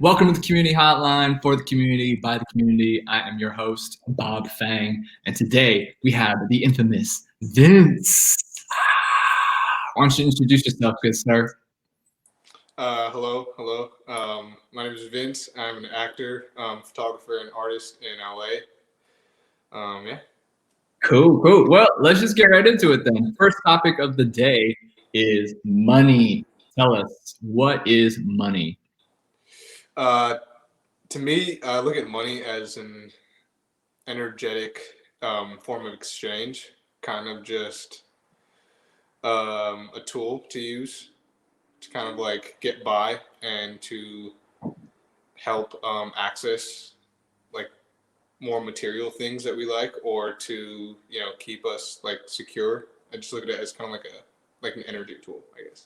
Welcome to the Community Hotline for the community, by the community. I am your host, Bob Fang, and today we have the infamous Vince. Why don't you introduce yourself, good sir? Hello. My name is Vince. I'm an actor, photographer, and artist in LA. Yeah. Cool. Well, let's just get right into it then. First topic of the day is money. Tell us, what is money? Uh, to me, I look at money as an energetic form of exchange, kind of just a tool to use to kind of like get by and to help access like more material things that we like, or to keep us like secure. I just look at it as kind of like an energy tool, I guess.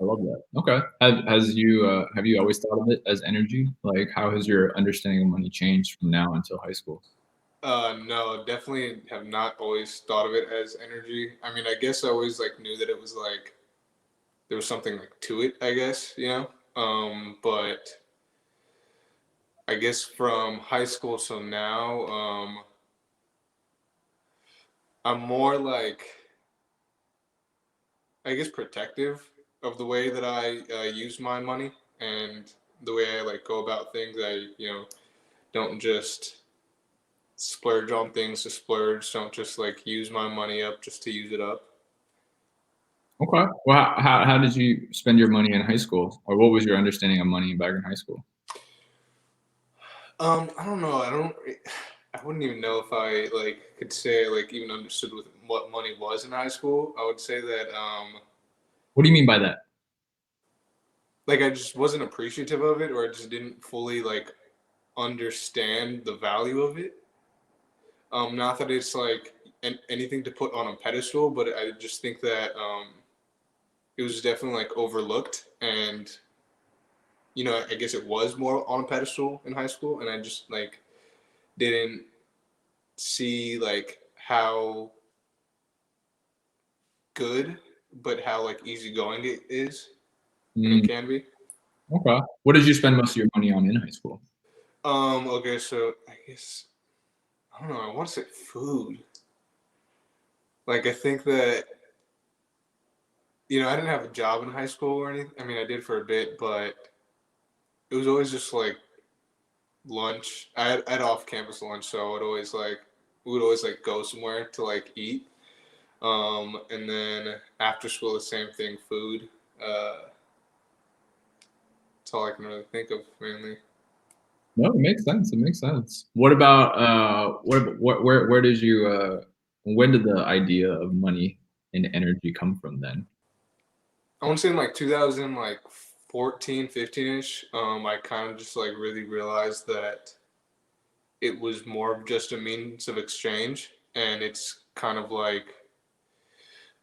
I love that. Okay. Have you always thought of it as energy? Like, how has your understanding of money changed from now until high school? No, definitely have not always thought of it as energy. I mean, I guess I always like knew that it was like there was something like to it, I guess, you know. But I guess from high school till now, I'm more like, I guess, protective of the way that I use my money and the way I like go about things. I don't just splurge on things to splurge. Don't just like use my money up just to use it up. Okay. Well, how did you spend your money in high school, or what was your understanding of money back in high school? I don't know. I wouldn't even know if I like could say like even understood what money was in high school. I would say that What do you mean by that? like I just wasn't appreciative of it, or I just didn't fully like understand the value of it. Not that it's like anything to put on a pedestal, but I just think that it was definitely like overlooked, and I guess it was more on a pedestal in high school, and I just like didn't see like how good, but how like easygoing it is and it Mm, can be. okay. What did you spend most of your money on in high school? Okay, so I guess I don't know. I want to say food. Like I think that I didn't have a job in high school or anything. I mean, I did for a bit, but it was always just like lunch. I had off campus lunch, so I would always like we would always like go somewhere to like eat. And then after school, the same thing, food. That's all I can really think of mainly. No, it makes sense. It makes sense. What about where did you when did the idea of money and energy come from then? I want to say in like 2000, like 14, 15-ish, I kind of just like really realized that it was more of just a means of exchange, and it's kind of like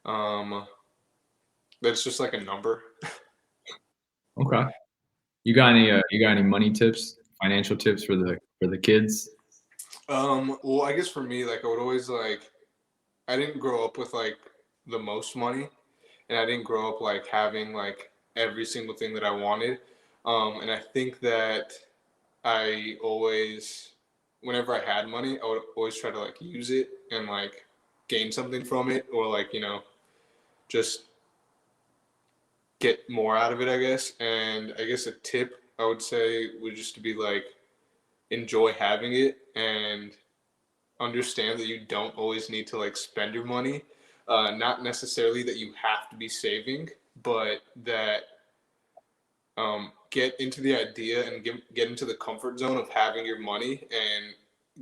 um, that it's just like a number. Okay. You got any money tips, financial tips for the kids? Well, I guess for me, like I would always like I didn't grow up with like the most money, and I didn't grow up like having like every single thing that I wanted. And I think that I always, whenever I had money, I would always try to like use it and like gain something from it, or like just get more out of it, I guess. And I guess a tip I would say would just to be like enjoy having it and understand that you don't always need to like spend your money. Not necessarily that you have to be saving, but that get into the idea and get into the comfort zone of having your money, and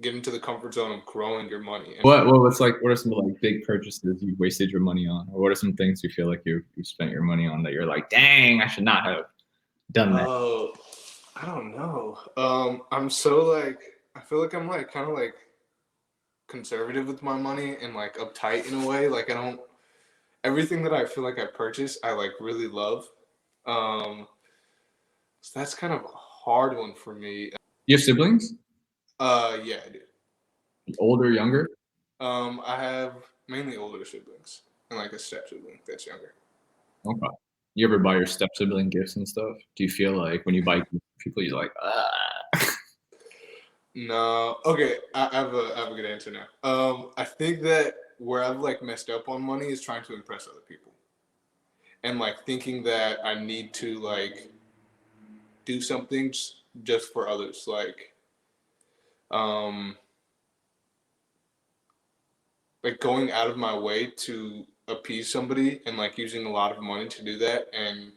get into the comfort zone of growing your money. And What are some like big purchases you wasted your money on, or what are some things you feel like you spent your money on that you're like, dang, I should not have done that? oh, I don't know. I'm so like I feel like I'm like kind of like conservative with my money and like uptight in a way. Like I don't everything that I feel like I purchase, I like really love. Um, so that's kind of a hard one for me. You have siblings, Yeah, I do. older, younger? I have mainly older siblings and like a step sibling that's younger. Okay. You ever buy your step sibling gifts and stuff? Do you feel like when you buy People you like, ah. No. Okay, I have a good answer now. I think that where I've like messed up on money is trying to impress other people and like thinking that I need to like do something just for others. Um, like going out of my way to appease somebody and like using a lot of money to do that and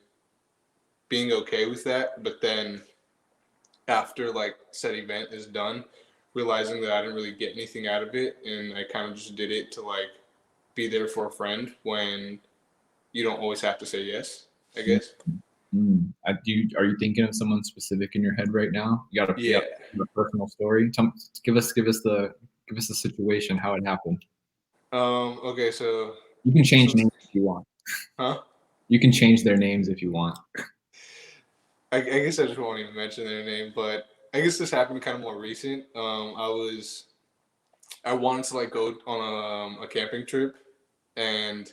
being okay with that, but then after like said event is done, realizing that I didn't really get anything out of it and I kind of just did it to like be there for a friend when you don't always have to say yes, I guess. Are you thinking of someone specific in your head right now? You Yeah. got a personal story. Give us the situation, how it happened. Okay, so You can this change was names if you want. huh? You can change their names if you want. I guess I just won't even mention their name, but I guess this happened kind of more recent. I wanted to like go on a camping trip, and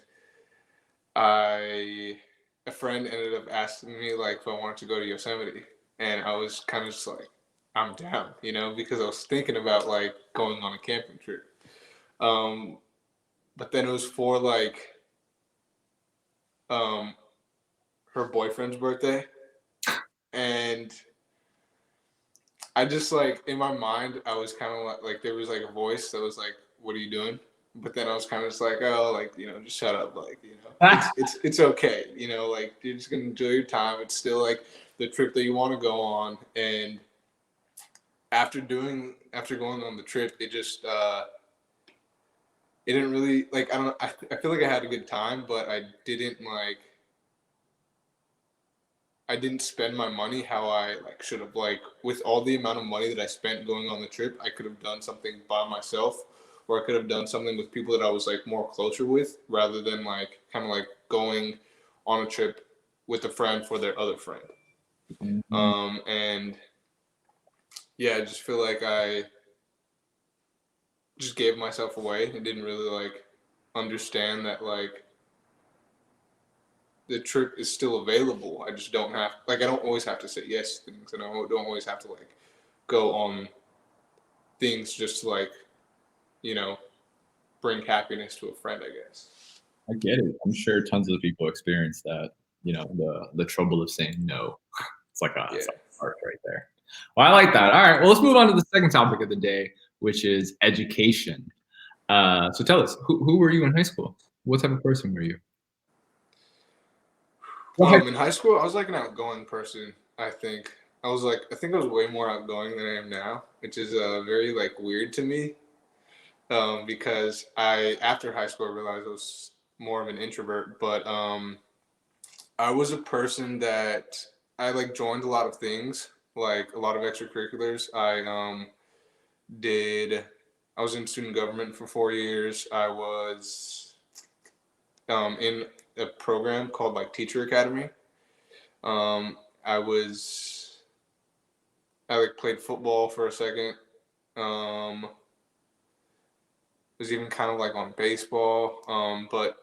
I a friend ended up asking me like if I wanted to go to Yosemite, and I was kind of just like, I'm down, because I was thinking about like going on a camping trip. Um, but then it was for like um, her boyfriend's birthday, and I just like in my mind I was kind of like there was like a voice that was like, "What are you doing?" But then I was kind of just like, "Oh, like just shut up, like it's okay, like you're just gonna enjoy your time. It's still like the trip that you want to go on." And after going on the trip, it didn't really like I don't I feel like I had a good time, but I didn't spend my money how I like should have. Like with all the amount of money that I spent going on the trip, I could have done something by myself, or I could have done something with people that I was like more closer with, rather than like kind of like going on a trip with a friend for their other friend. Mhm. And yeah, I just feel like I just gave myself away and didn't really like understand that like the trip is still available. I just don't have like I don't always have to say yes to things, and I don't always have to like go on things just to like you know bring happiness to a friend, I guess. I get it. I'm sure tons of people experience that. The trouble of saying no. Yeah. It's like a spark right there. Well, I like that. All right. Well, let's move on to the second topic of the day, which is education. So tell us, who were you in high school? What type of person were you? What high In high school, I was like an outgoing person. I think I was way more outgoing than I am now, which is very like weird to me. Because I after high school I realized I was more of an introvert, but I was a person that I like joined a lot of things, like a lot of extracurriculars. Did I was in student government for 4 years. I was in a program called like Teacher Academy. I was I like played football for a second. Was even kind of like on baseball. But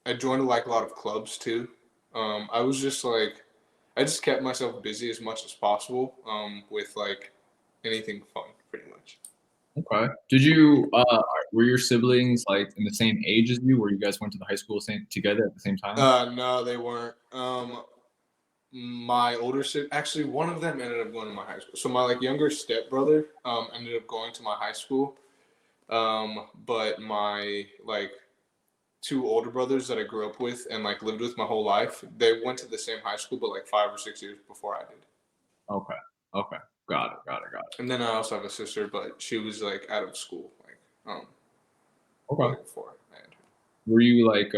I joined like a lot of clubs too. I was just like I just kept myself busy as much as possible. With like anything fun, pretty much. Okay. Did you were your siblings like in the same age as you, where you guys went to the high school together at the same time? No, they weren't. My older sibling, actually, one of them ended up going to my high school. So my like younger stepbrother, ended up going to my high school. But my like two older brothers that I grew up with and like lived with my whole life, they went to the same high school, but like 5 or 6 years before I did. Okay. Okay. Got it. Got it. Got it. And then I also have a sister, but she was like out of school, like Okay. really before I had her. Were you like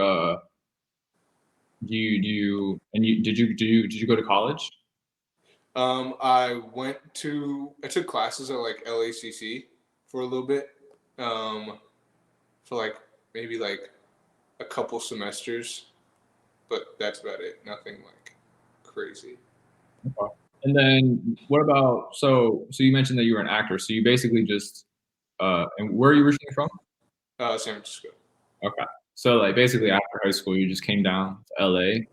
do you and you did you go to college? I took classes at like LACC for a little bit, for like maybe like a couple semesters, but that's about it. Nothing like crazy. Okay. And then what about so you mentioned that you were an actor, so you basically just and where are you originally from? San Francisco. Okay. So like basically after high school you just came down to LA kind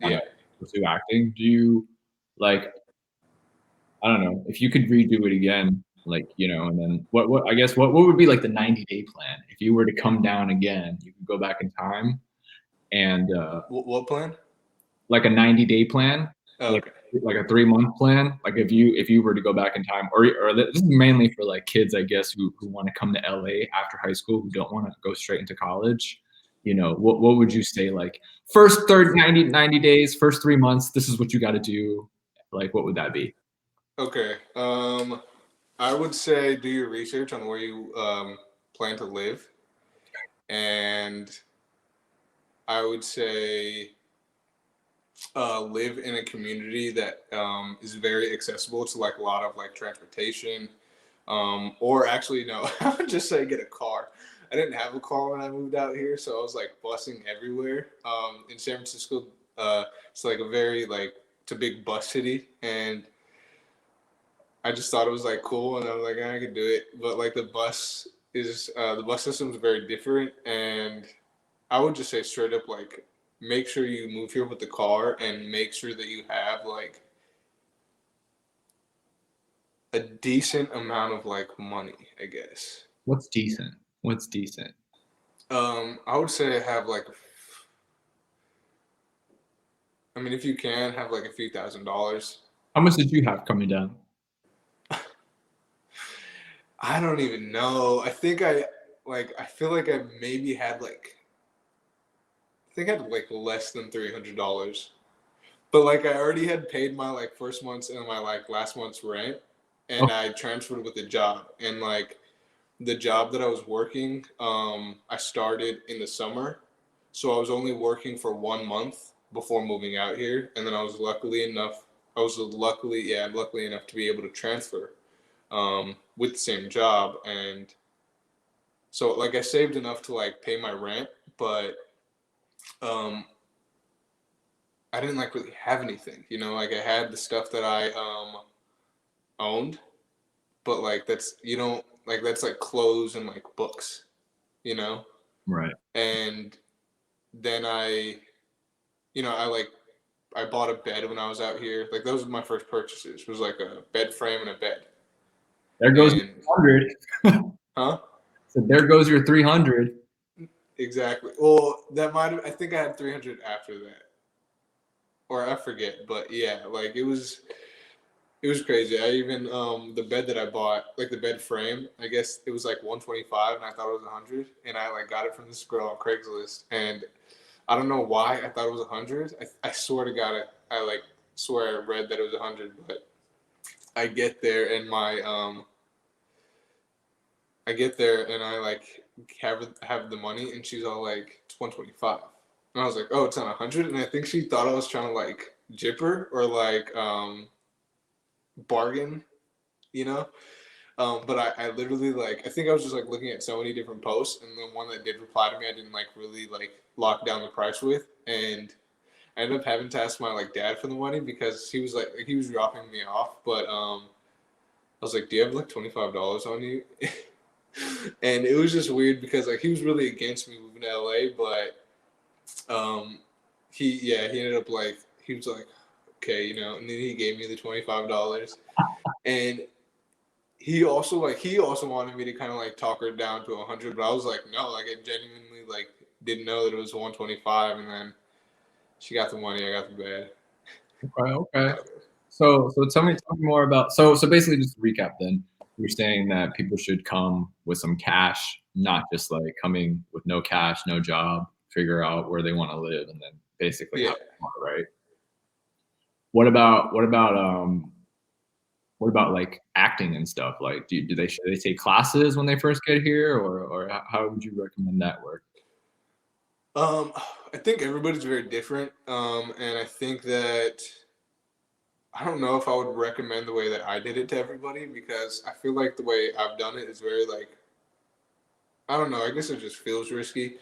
Yeah. of pursue acting. Do you like I don't know if you could redo it again, like and then what I guess what would be like the 90-day plan if you were to come down again? You could go back in time and What plan? like a 90-day plan, Oh, like okay. like a 3-month plan. Like if you were to go back in time, or this is mainly for like kids, I guess, who want to come to LA after high school, who don't want to go straight into college. What would you say, like first 90 days, first 3 months, this is what you got to do. Like what would that be? Okay. I would say do your research on where you plan to live, and I would say live in a community that is very accessible to like a lot of like transportation. Or actually, no, I would just say get a car. I didn't have a car when I moved out here, so I was like busing everywhere. In San Francisco, it's like a very like it's a big bus city, and I just thought it was like cool, and I was like, I could do it. But like the bus system is very different, and I would just say straight up like make sure you move here with the car and make sure that you have like a decent amount of like money, I guess. What's decent? What's decent? I would say have like, I mean, if you can have like a few $1,000s. How much did you have coming down? I don't even know. I feel like I maybe had like, I think I had like less than $300. But like I already had paid my like first month's and my like last month's rent, Oh, and I transferred with a job. And like the job that I was working, I started in the summer, so I was only working for 1 month before moving out here, and then luckily enough to be able to transfer with the same job, and so like I saved enough to like pay my rent, but um, I didn't like really have anything, like I had the stuff that I owned, but like that's you don't like that's like clothes and like books, you know, right. and then I like I bought a bed when I was out here. Like those were my first purchases. It was like a bed frame and a bed. There goes your And 100. huh? So there goes your 300. Exactly. Well, that might have I think I had 300 after that. Or I forget, but yeah, like it was crazy. I even the bed that I bought, like the bed frame, I guess it was like 125 and I thought it was 100, and I like got it from this girl on Craigslist, and I don't know why I thought it was 100. I swear to God, I like swear I read that it was 100, but I get there and I get there and I like have the money, and she's all like it's 125, and I was like, oh, it's not 100, and I think she thought I was trying to like jipper or like bargain, you know. But I literally like I think I was just like looking at so many different posts, and the one that did reply to me I didn't like really like lock down the price with, and I ended up having to ask my like dad for the money because he was dropping me off, but I was like, "Do you have like $25 on you?" And it was just weird because like he was really against me moving to LA, but he ended up like he was like, "Okay," and then he gave me the $25, and he also wanted me to kind of like talk her down to 100, but I was like, no, like I genuinely like didn't know that it was 125, and then she got the money, I got the bed. Okay, okay. So tell me more about so basically just to recap then, you're saying that people should come with some cash, not just like coming with no cash, no job, figure out where they want to live and then basically Yeah. have fun, right? What about like acting and stuff? Like should they take classes when they first get here, or how would you recommend that work? Um, I think everybody's very different, and I think that I don't know if I would recommend the way that I did it to everybody because I feel like the way I've done it is very like I don't know. I guess it just feels risky,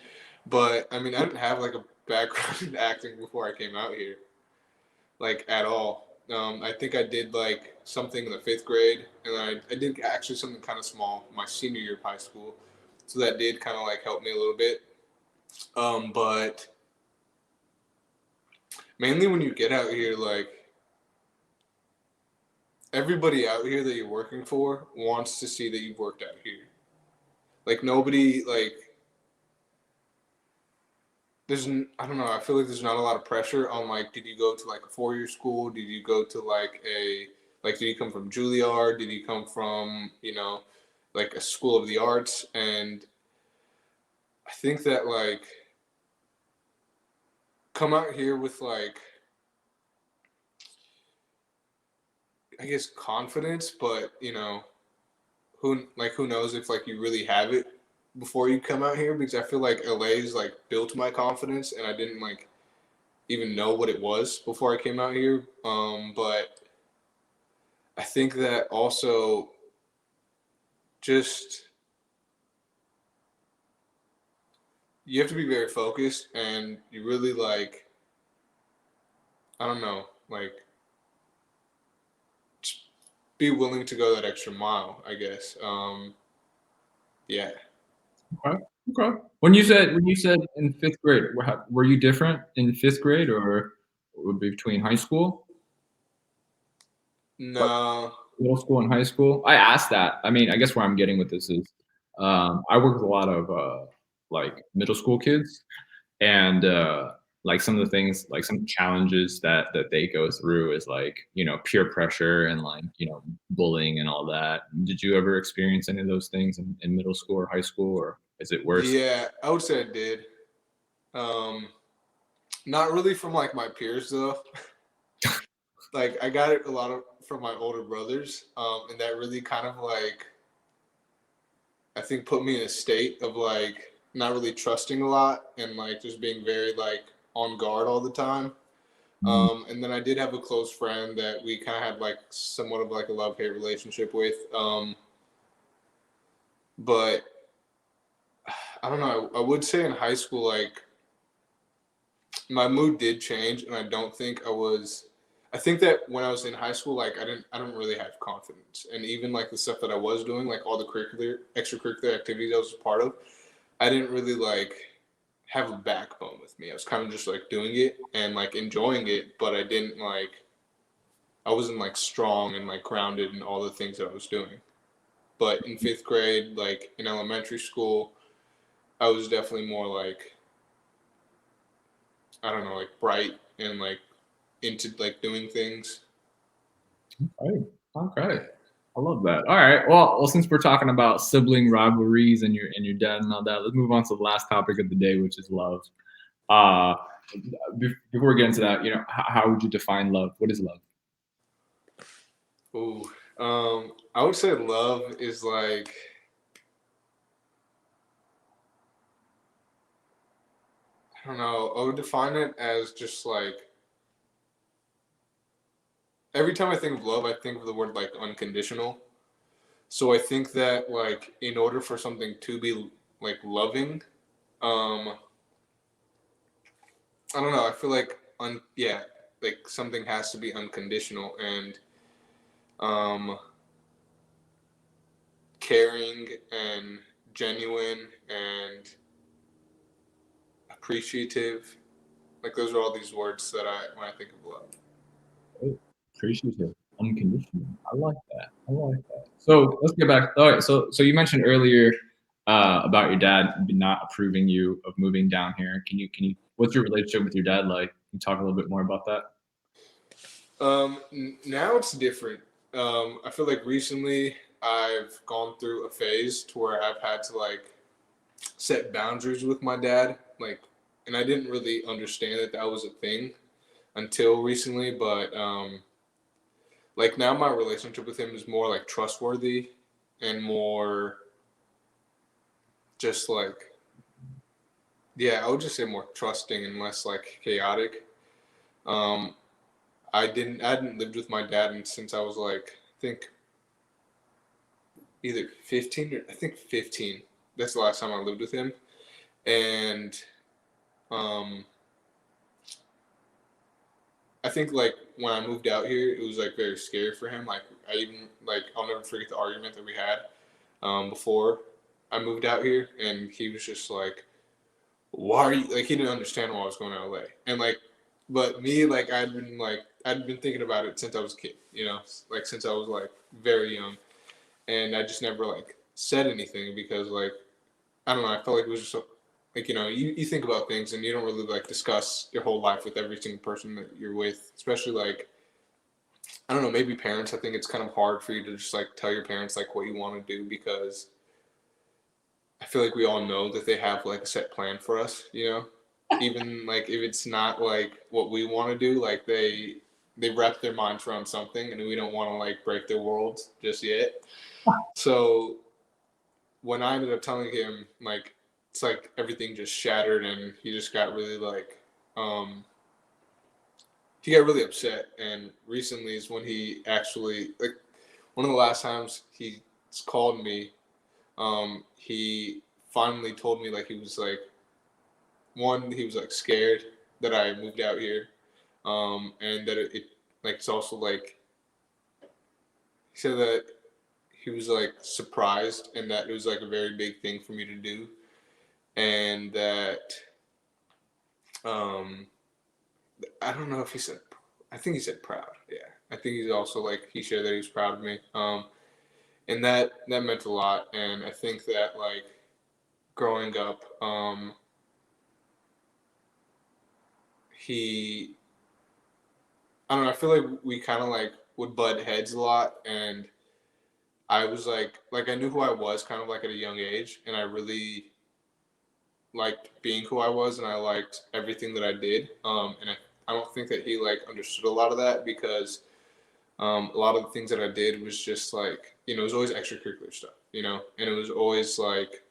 but I mean I didn't have like a background in acting before I came out here, like at all. I think I did like something in the fifth grade, and I did actually something kind of small my senior year of high school, so that did kind of like help me a little bit. But mainly when you get out here, like everybody out here that you're working for wants to see that you've worked out here. Like nobody like there's I don't know. I feel like there's not a lot of pressure on like did you go to like a 4 year school? Did you go to like a like did you come from Juilliard? Did you come from like a school of the arts? And I think that like come out here with like I guess confidence, but who knows if like you really have it before you come out here because I feel like LA's like built my confidence and I didn't like even know what it was before I came out here. But I think that also just you have to be very focused and you really like I don't know, like just be willing to go that extra mile, I guess. Yeah. Okay. Okay. When you said in fifth grade, were you different in fifth grade or between high school, like No. middle school and high school? I asked that. I mean, I guess where I'm getting with this is, I work with a lot of like middle school kids, and like some of the things, like some challenges that they go through is like peer pressure and like bullying and all that. Did you ever experience any of those things in middle school or high school, or is it worse? Yeah, I would say I did. Um, Not really from like my peers though. Like I got it a lot of from my older brothers, and that really kind of like I think put me in a state of like not really trusting a lot and like just being very like on guard all the time. Mm. And then I did have a close friend that we kind of had like somewhat of like a love hate relationship with. But I don't know. I would say in high school, like my mood did change, and I don't think I was. I think that when I was in high school, like I didn't really have confidence, and even like the stuff that I was doing, like all the extracurricular activities I was a part of, I didn't really like have a backbone with me. I was kind of just like doing it and like enjoying it, but I wasn't like strong and like grounded in all the things that I was doing. But in fifth grade, like in elementary school, I was definitely more like I don't know, like bright and like into like doing things. Okay. Okay. Yeah. I love that. All right. Well, since we're talking about sibling rivalries and your dad and all that, let's move on to the last topic of the day, which is love. Uh, Before we get into that, how would you define love? What is love? Ooh. I would say love is like I don't know. I would define it as just like every time I think of love, I think of the word like unconditional. So I think that like in order for something to be like loving, um, I don't know. I feel like yeah, like something has to be unconditional and um, caring and genuine and appreciative. Like those are all these words that I when I think of love. Oh, appreciative, unconditional. I like that. I like that. So let's get back. All right. So you mentioned earlier about your dad not approving you of moving down here. What's your relationship with your dad like? Can you talk a little bit more about that? Now it's different. I feel like recently I've gone through a phase to where I've had to like set boundaries with my dad, like, and I didn't really understand that that was a thing until recently. But like now my relationship with him is more like trustworthy and more just like yeah, I would just say more trusting and less like chaotic. Um, I hadn't lived with my dad since I was like I think either 15 or I think 15. That's the last time I lived with him. And um, I think like when I moved out here, it was like very scary for him. Like I even like I'll never forget the argument that we had before I moved out here, and he was just like, "Why are you like?" He didn't understand why I was going to LA, and like, but me like I'd been like I'd been thinking about it since I was a kid, you know, like since I was like very young, and I just never like said anything because like I don't know, I felt like it was just so, like you know, you think about things and you don't really like discuss your whole life with every single person that you're with, especially like I don't know, maybe parents. I think it's kind of hard for you to just like tell your parents like what you want to do because I feel like we all know that they have like a set plan for us, you know? Even like if it's not like what we want to do, like they wrap their minds around something and we don't want to like break their worlds just yet. So when I ended up telling him like it's like everything just shattered and he just got really like um he got really upset and recently is when he actually like one of the last times he called me he finally told me like he was like one he was like scared that I moved out here and that it like it's also like he said that he was like surprised and that it was like a very big thing for me to do and that um I don't know if he said I think he said proud, yeah, I think he's also like he shared that he was proud of me and that meant a lot and I think that like growing up he I don't know. I feel like we kind of like would butt heads a lot, and I was like I knew who I was kind of like at a young age, and I really liked being who I was, and I liked everything that I did. I don't think that he like understood a lot of that because a lot of the things that I did was just like you know it was always extracurricular stuff, you know, and it was always like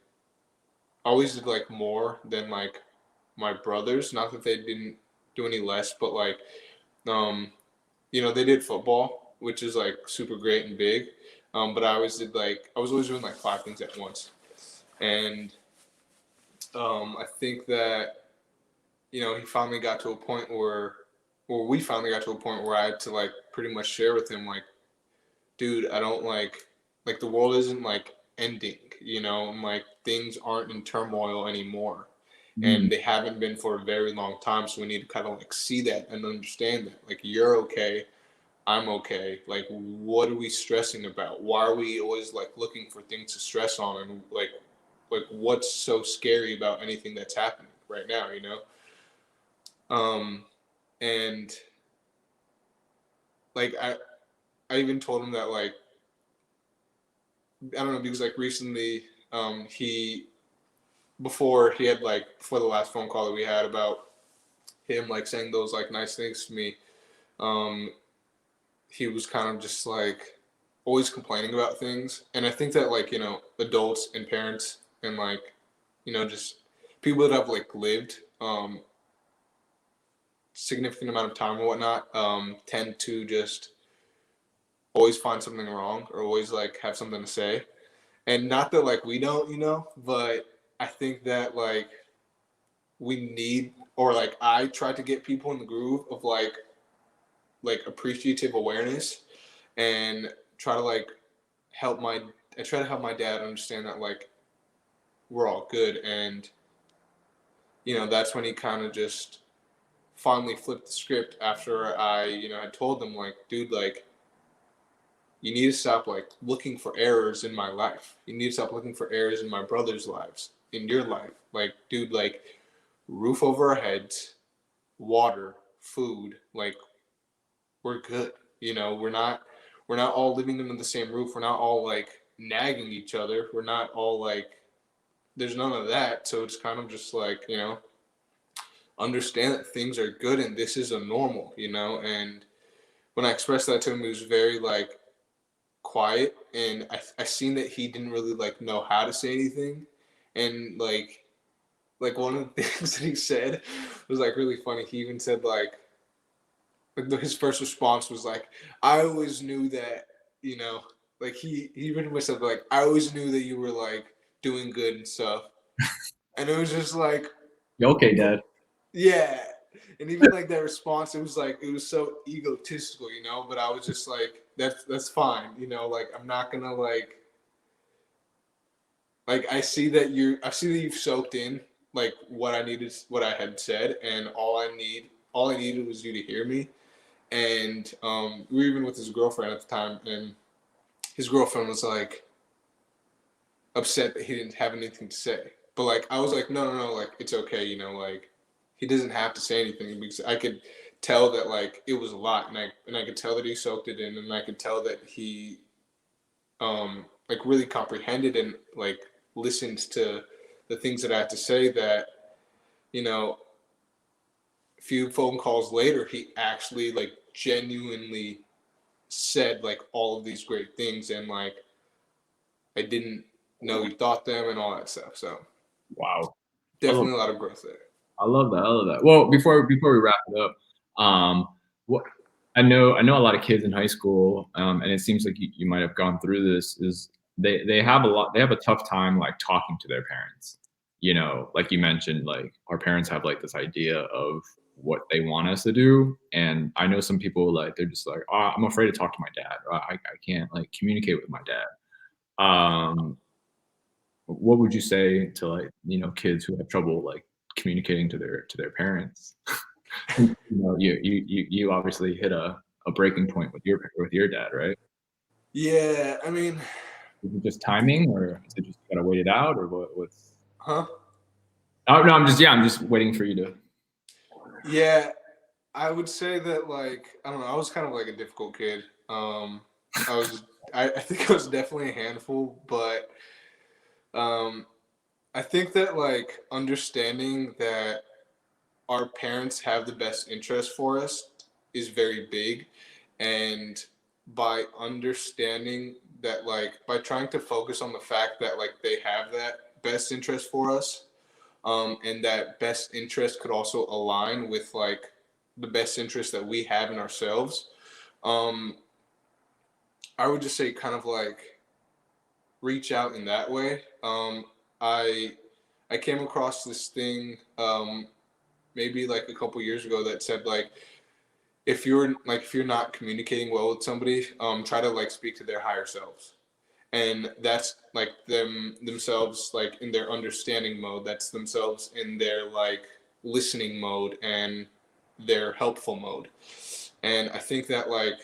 I always did like more than like my brothers. Not that they didn't do any less, but like um, you know, they did football, which is like super great and big. But I always did like I was always doing like five things at once, and I think that you know he finally got to a point where, or we finally got to a point where I had to like pretty much share with him like, dude, I don't like the world isn't like ending, you know, and like things aren't in turmoil anymore. Mm. And they haven't been for a very long time, so we need to kind of like see that and understand that. Like you're okay, I'm okay. Like, what are we stressing about? Why are we always like looking for things to stress on? And like what's so scary about anything that's happening right now? You know. Um, and like I even told him that like I don't know because like recently he before he had like before the last phone call that we had about him like saying those like nice things to me um he was kind of just like always complaining about things. And I think that like, you know, adults and parents and like, you know, just people that have like lived significant amount of time or whatnot tend to just always find something wrong or always like have something to say. And not that like we don't, you know, but I think that like we need or like I try to get people in the groove of like appreciative awareness and try to like help my I try to help my dad understand that like we're all good and you know that's when he kind of just finally flipped the script after I you know had told him like dude like you need to stop like looking for errors in my life, you need to stop looking for errors in my brother's lives, in your life, like dude like roof over our heads, water, food, like we're good, you know, we're not all living under the same roof, we're not all like nagging each other, we're not all like there's none of that. So it's kind of just like, you know, understand that things are good and this is a normal, you know. And when I expressed that to him, he was very like quiet. And I seen that he didn't really like know how to say anything. And like one of the things that he said was like really funny. He even said like his first response was like, I always knew that, you know, like he even said like, I always knew that you were like doing good and stuff. And it was just like, You okay, Dad? yeah. And even like that response, it was like it was so egotistical, you know. But I was just like, that's fine, you know. Like I'm not gonna like I see that you've soaked in like what I needed, what I had said, and all I needed was you to hear me. and we were even with his girlfriend at the time, and his girlfriend was like upset that he didn't have anything to say. But like I was like, no, no, no, like it's okay, like he doesn't have to say anything because I could tell that like it was a lot, and I could tell that he soaked it in, and I could tell that he like really comprehended and like listened to the things that I had to say. That you know, a few phone calls later, he actually like genuinely said like all of these great things, and like I didn't know he thought them and all that stuff. So Wow. I love definitely a lot of growth there. I love that. I love that. Well, before we wrap it up, what I know a lot of kids in high school, and it seems like you might have gone through this. Is they have a tough time like talking to their parents. Like you mentioned, like our parents have like this idea of what they want us to do, and I know some people like they're just like, oh, I'm afraid to talk to my dad. Or, I can't like communicate with my dad. Um, what would you say to like kids who have trouble like communicating to their parents? You obviously hit a breaking point with your dad, right? Yeah, I mean, Is it just timing, or is it just you gotta wait it out, or what's? huh? Oh no, I'm just waiting for you to. Yeah, I would say that like I don't know, I was kind of like a difficult kid. I was I think I was definitely a handful, but um I think that like understanding that our parents have the best interest for us is very big, and by understanding that like by trying to focus on the fact that like they have that best interest for us, and that best interest could also align with like the best interest that we have in ourselves. um I would just say kind of like reach out in that way. I I came across this thing maybe like a couple years ago that said like if you're not communicating well with somebody, try to like speak to their higher selves, and that's like themselves like in their understanding mode, that's themselves in their like listening mode and their helpful mode. And I think that like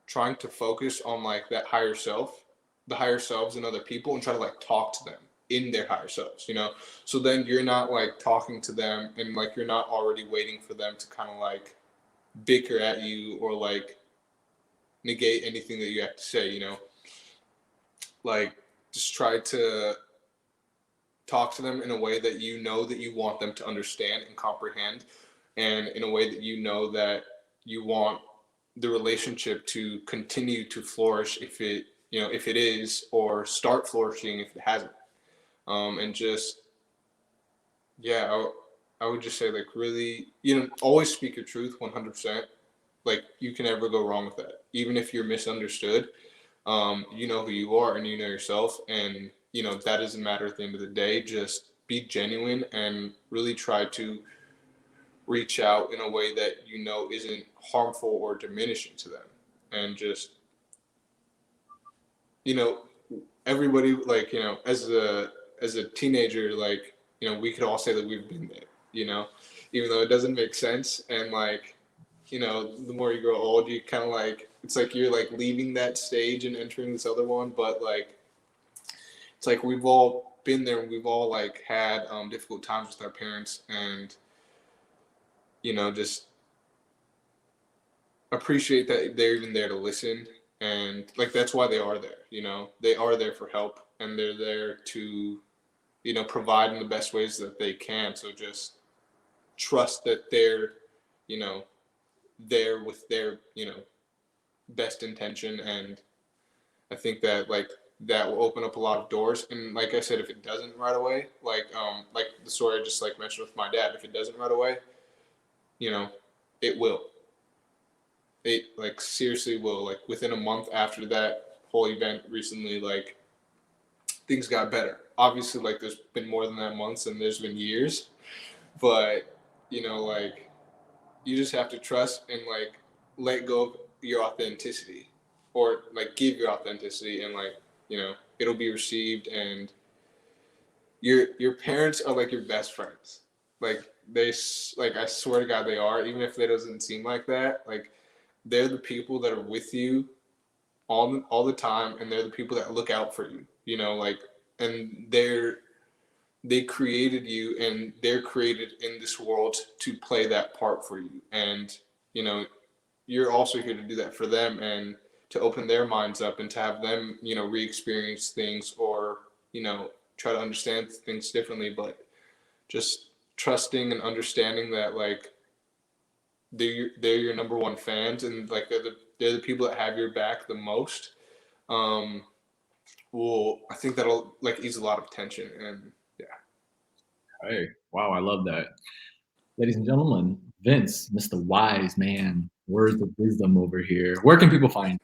trying to focus on like that higher self, the higher selves in other people, and try to like talk to them in their higher selves, so then you're not like talking to them and like you're not already waiting for them to kind of like bicker at you or like negate anything that you have to say, like just try to talk to them in a way that that you want them to understand and comprehend, and in a way that that you want the relationship to continue to flourish if if it is, or start flourishing if it hasn't. And just yeah, I would just say like really, always speak your truth 100%. Like you can never go wrong with that, even if you're misunderstood. You know who you are and you know yourself, and that doesn't matter at the end of the day. Just be genuine and really try to reach out in a way that isn't harmful or diminishing to them. And just you know everybody, like as a teenager, like we could all say that we've been there, even though it doesn't make sense. And like the more you grow old, you kind of like it's like you're like leaving that stage and entering this other one. But like it's like we've all been there, and we've all like had difficult times with our parents, and just appreciate that they're even there to listen. And like that's why they are there. They are there for help, and they're there to provide in the best ways that they can. So just trust that they're you know there with their best intention. And I think that like that will open up a lot of doors. And like I said, if it doesn't right away, like the story I just like mentioned with my dad, if it doesn't right away, you know, it will. It like seriously will. Like within a month after that whole event recently, like things got better. Obviously, like there's been more than that months, and there's been years, but like you just have to trust and like let go of your authenticity, or like give your authenticity, and like it'll be received. And your parents are like your best friends. Like like I swear to God they are, even if it doesn't seem like that. Like they're the people that are with you all the time, and they're the people that look out for you. You know, like, and they created you, and they're created in this world to play that part for you. And you know, you're also here to do that for them, and to open their minds up, and to have them, you know, re-experience things, or you know, try to understand things differently. But just trusting and understanding that, like, they're your number one fans, and like they're the people that have your back the most. Um, will I think that'll like ease a lot of tension. And yeah. Hey, wow, I love that. Ladies and gentlemen, Vince, Mr. Wise Man, words of wisdom over here. Where can people find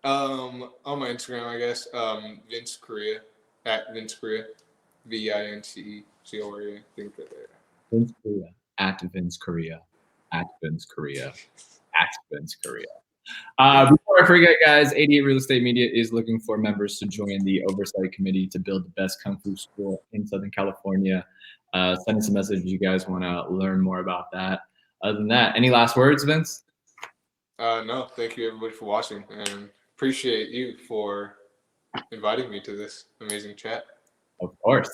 On my Instagram, I guess, Vince Korea, at Vince Korea, VinceCorea. I think that. Vince Korea? At Vince Korea. At Vince Korea. At Vince Korea. Before I forget, guys, 88 Real Estate Media is looking for members to join the oversight committee to build the best Kung Fu school in Southern California. Send us a message if you guys want to learn more about that. Other than that, any last words, Vince? No, thank you everybody for watching, and appreciate you for inviting me to this amazing chat. Of course.